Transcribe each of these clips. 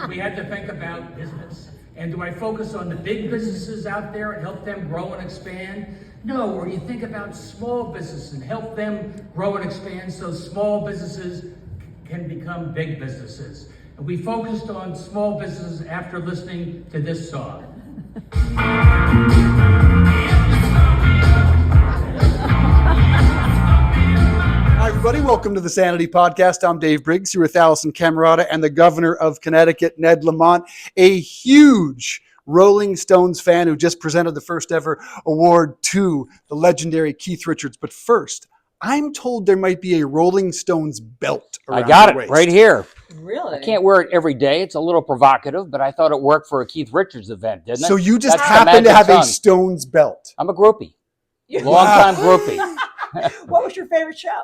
We had to think about business. And do I focus on the big businesses out there and help them grow and expand? No, or you think about small businesses and help them grow and expand so small businesses can become big businesses. And we focused on small businesses after listening to this song. Hi, everybody. Welcome to the Sanity Podcast. I'm Dave Briggs here with Allison Camerata and the Governor of Connecticut, Ned Lamont, a huge Rolling Stones fan who just presented the first ever award to the legendary Keith Richards. But first, I'm told there might be a Rolling Stones belt around I got your it waist. right here. Really? I can't wear it every day. It's a little provocative, but I thought it worked for a Keith Richards event, didn't it? So you just That's the happen to magic have a tongue. Stones belt. I'm a groupie. Long-time groupie. What was your favorite show?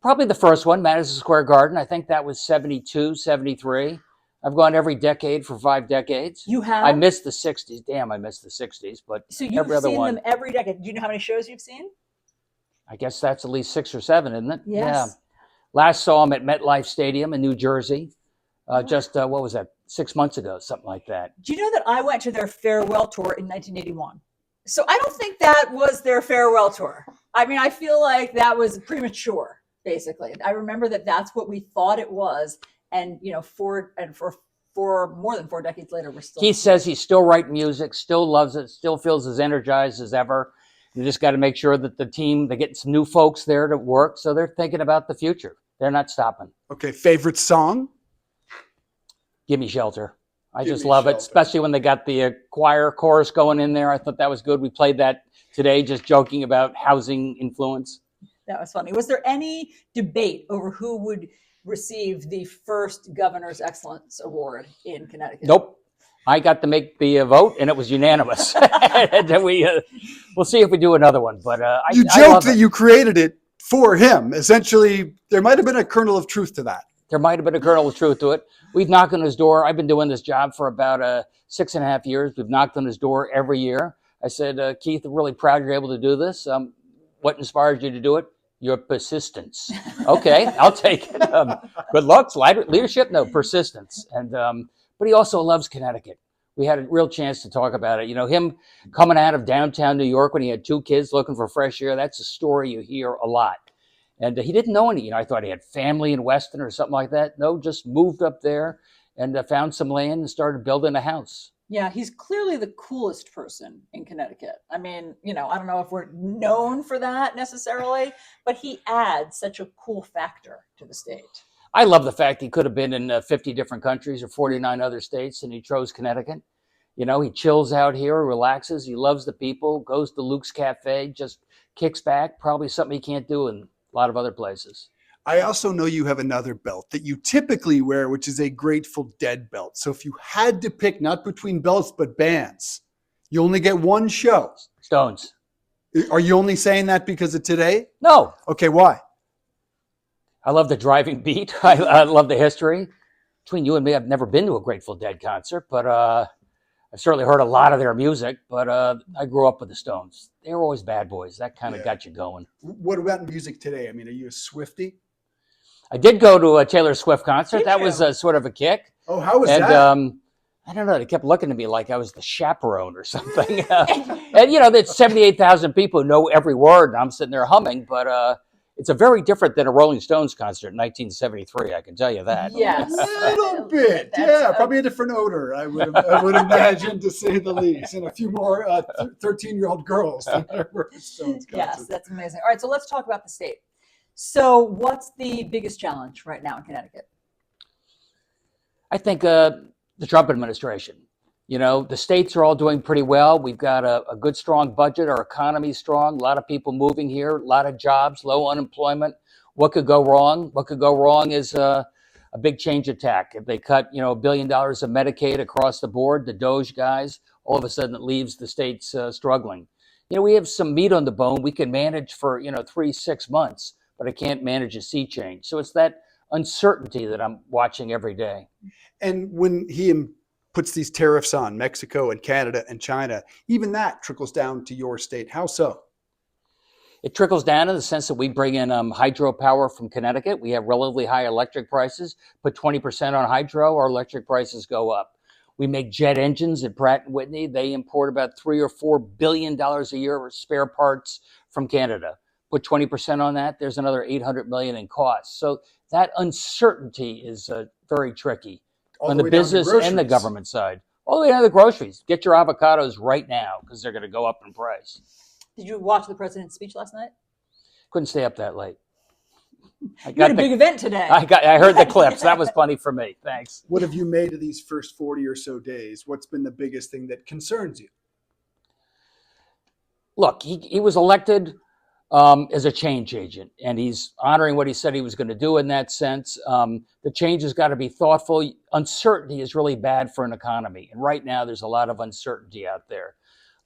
Probably the first one, Madison Square Garden. I think that was 72, 73. I've gone every decade for 5 decades. You have? I missed the 60s. Damn, I missed the 60s, but So you've every other seen one. them every decade. Do you know how many shows you've seen? I guess that's at least 6 or 7, isn't it? Yes. Yeah. Last saw him at MetLife Stadium in New Jersey. What was that, 6 months ago, something like that. Do you know that I went to their farewell tour in 1981? So I don't think that was their farewell tour. I mean, I feel like that was premature, basically. I remember that that's what we thought it was. And, you know, for more than 4 decades later, we're still. He says he's still writing music, still loves it, still feels as energized as ever. You just got to make sure that the team, they're getting some new folks there to work. So they're thinking about the future. They're not stopping. Okay, favorite song? Give Me Shelter. I Give just Me love it, Shelter. especially when they got the choir chorus going in there. I thought that was good. We played that today, just joking about housing influence. That was funny. Was there any debate over who would receive the first Governor's Excellence Award in Connecticut? Nope. I got to make the vote, and it was unanimous. And then we'll see if we do another one. But You I joked love that it. you created it for him. Essentially, there might have been a kernel of truth to that. There might have been a kernel of truth to it. We've knocked on his door. I've been doing this job for about 6.5 years. We've knocked on his door every year. I said, Keith, I'm really proud you're able to do this. What inspired you to do it? Your persistence. Okay, I'll take it. Good luck, leadership? No, persistence. And but he also loves Connecticut. We had a real chance to talk about it. You know, him coming out of downtown New York when he had 2 kids looking for fresh air, that's a story you hear a lot. And he didn't know any. You know, I thought he had family in Weston or something like that. No, just moved up there and found some land and started building a house. Yeah, he's clearly the coolest person in Connecticut. I mean, you know, I don't know if we're known for that necessarily, but he adds such a cool factor to the state. I love the fact he could have been in 50 different countries or 49 other states, and he chose Connecticut. You know, he chills out here, relaxes. He loves the people, goes to Luke's Cafe, just kicks back. Probably something he can't do in a lot of other places. I also know you have another belt that you typically wear, which is a Grateful Dead belt. So if you had to pick, not between belts, but bands, you only get one show. Stones. Are you only saying that because of today? No, Okay, why? I love the driving beat. I love the history. Between you and me, I've never been to a Grateful Dead concert, but I've certainly heard a lot of their music. But I grew up with the Stones. They were always bad boys. That kind of got you going. What about music today? I mean, are you a Swiftie? I did go to a Taylor Swift concert. Did That you? was sort of a kick. Oh, how was And that? I don't know. They kept looking at me like I was the chaperone or something. And, you know, there's 78,000 people who know every word. And I'm sitting there humming. But it's a very different than a Rolling Stones concert in 1973. I can tell you that. Yes. A little bit. That's Yeah, probably a different odor, I would imagine, to say the least. And a few more 13-year-old girls than there were at Stones Yes, concerts. that's amazing. All right, so let's talk about the state. So what's the biggest challenge right now in Connecticut? I think the Trump administration. You know, the states are all doing pretty well. We've got a good, strong budget. Our economy's strong. A lot of people moving here, a lot of jobs, low unemployment. What could go wrong? What could go wrong is a big change attack. If they cut, $1 billion of Medicaid across the board, the Doge guys, all of a sudden it leaves the states struggling. You know, we have some meat on the bone. We can manage for, 3-6 months, but I can't manage a sea change. So it's that uncertainty that I'm watching every day. And when he puts these tariffs on Mexico and Canada and China, even that trickles down to your state. How so? It trickles down in the sense that we bring in hydropower from Connecticut. We have relatively high electric prices. Put 20% on hydro, our electric prices go up. We make jet engines at Pratt & Whitney. They import about $3 or $4 billion a year of spare parts from Canada. Put 20% on that, there's another $800 million in costs. So that uncertainty is very tricky on the business and the government side. All the way down to the groceries. Get your avocados right now because they're going to go up in price. Did you watch the president's speech last night? Couldn't stay up that late. You had a big event today. I heard the clips. That was funny for me. Thanks. What have you made of these first 40 or so days? What's been the biggest thing that concerns you? Look, he was elected as a change agent, and he's honoring what he said he was going to do in that sense. The change has got to be thoughtful. Uncertainty is really bad for an economy, and right now there's a lot of uncertainty out there.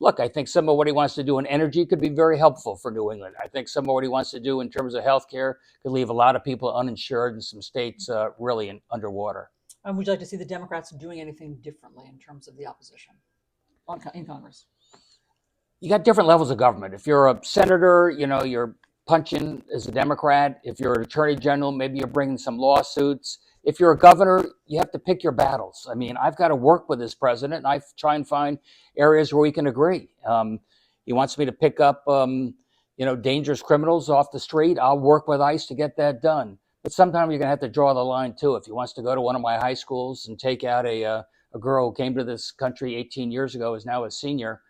Look, I think some of what he wants to do in energy could be very helpful for New England. I think some of what he wants to do in terms of healthcare could leave a lot of people uninsured and some states really underwater. And would you like to see the Democrats doing anything differently in terms of the opposition in Congress? You got different levels of government. If you're a senator, you're punching as a Democrat. If you're an attorney general, maybe you're bringing some lawsuits. If you're a governor, you have to pick your battles. I mean, I've got to work with this president, and I try and find areas where we can agree. He wants me to pick up, dangerous criminals off the street. I'll work with ICE to get that done. But sometimes you're going to have to draw the line, too. If he wants to go to one of my high schools and take out a girl who came to this country 18 years ago, is now a senior,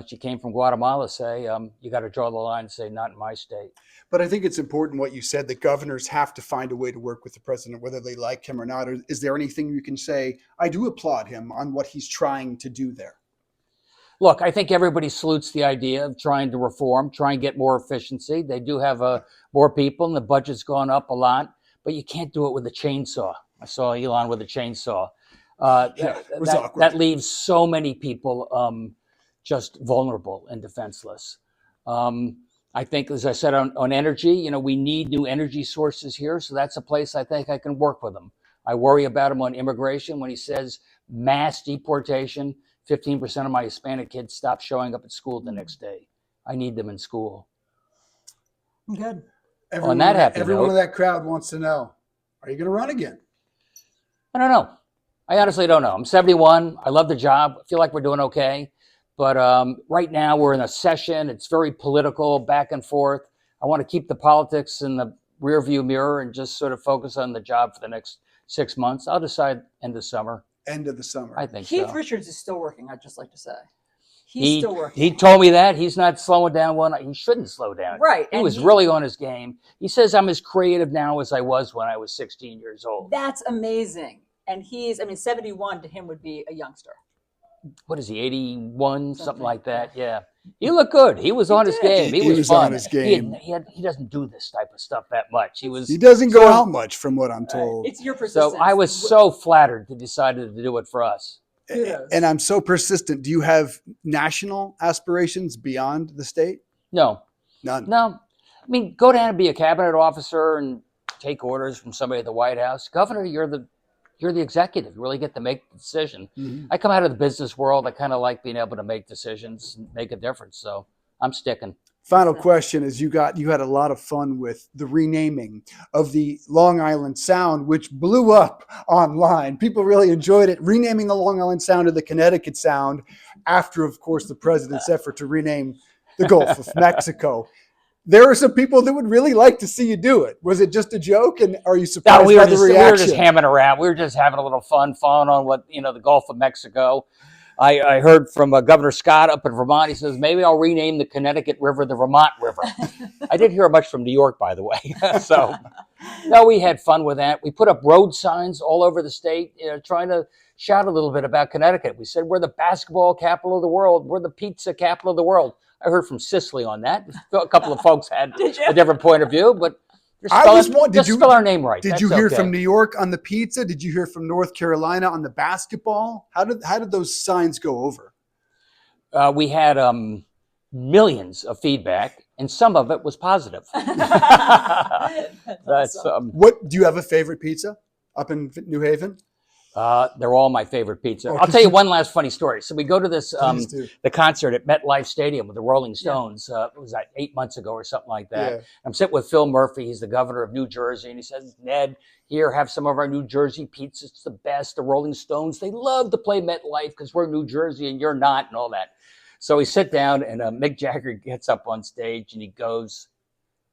she came from Guatemala, say, you got to draw the line and say, not in my state. But I think it's important what you said, that governors have to find a way to work with the president, whether they like him or not. Or is there anything you can say, I do applaud him on what he's trying to do there? Look, I think everybody salutes the idea of trying to reform, try and get more efficiency. They do have more people, and the budget's gone up a lot, but you can't do it with a chainsaw. I saw Elon with a chainsaw. That leaves so many people just vulnerable and defenseless. I think, as I said, on energy, we need new energy sources here. So that's a place I think I can work with him. I worry about him on immigration when he says mass deportation. 15% of my Hispanic kids stop showing up at school the next day. I need them in school. Good. Everyone in that crowd wants to know, are you going to run again? I don't know. I honestly don't know. I'm 71. I love the job. I feel like we're doing okay. But right now we're in a session. It's very political, back and forth. I want to keep the politics in the rearview mirror and just sort of focus on the job for the next 6 months. I'll decide end of summer. End of the summer. I think Keith so. Richards is still working, I'd just like to say. He's still working. He told me that. He's not slowing down. He shouldn't slow down. Right. He was really on his game. He says, I'm as creative now as I was when I was 16 years old. That's amazing. And 71 to him would be a youngster. What is he, 81, something like that? Yeah. He looked good. He was on his game. He was fun. On his game. He doesn't do this type of stuff that much. He doesn't go out much, from what I'm told. It's your persistence. So I was so flattered to decide to do it for us. And I'm so persistent. Do you have national aspirations beyond the state? No. None. No. I mean, go down and be a cabinet officer and take orders from somebody at the White House. Governor, you're the executive. You really get to make the decision. Mm-hmm. I come out of the business world. I kind of like being able to make decisions and make a difference. So I'm sticking. Final question is, you had a lot of fun with the renaming of the Long Island Sound, which blew up online. People really enjoyed it. Renaming the Long Island Sound to the Connecticut Sound after, of course, the president's effort to rename the Gulf of Mexico. There are some people that would really like to see you do it. Was it just a joke? And are you surprised by the reaction? We were just hamming around. We were just having a little fun on what, the Gulf of Mexico. I heard from Governor Scott up in Vermont. He says, maybe I'll rename the Connecticut River the Vermont River. I didn't hear much from New York, by the way. So, no, we had fun with that. We put up road signs all over the state, trying to shout a little bit about Connecticut. We said, we're the basketball capital of the world. We're the pizza capital of the world. I heard from Sicily on that. A couple of folks had a different point of view, but spell our name right. Did you hear from New York on the pizza? Did you hear from North Carolina on the basketball? How did those signs go over? We had millions of feedback, and some of it was positive. That's awesome. What do you have a favorite pizza up in New Haven? They're all my favorite pizza. Oh, I'll tell you one last funny story. So we go to this Please do. the concert at MetLife Stadium with the Rolling Stones. It was like 8 months ago or something like that. Yeah. I'm sitting with Phil Murphy. He's the governor of New Jersey, and he says, "Ned, here, have some of our New Jersey pizza. It's the best. The Rolling Stones, they love to play MetLife because we're New Jersey and you're not," and all that. So we sit down, and Mick Jagger gets up on stage, and he goes,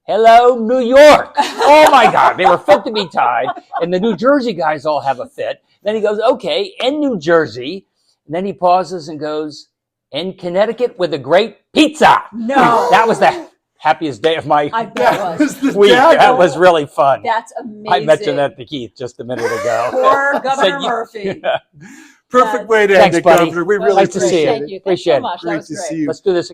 "Hello, New York." Oh my God, they were fit to be tied. And the New Jersey guys all have a fit. Then he goes, "Okay, and New Jersey." And then he pauses and goes, "And Connecticut with a great pizza." No. That was the happiest day of my I bet it was. the week. dagger. That was really fun. That's amazing. I mentioned that to Keith just a minute ago. Poor Governor Said you- Murphy. Perfect way to Thanks, end it, buddy. Governor. We Well, really nice to see appreciate you. it. Thank you. Thanks Appreciate so it. much. That Great was to great. see you. Let's do this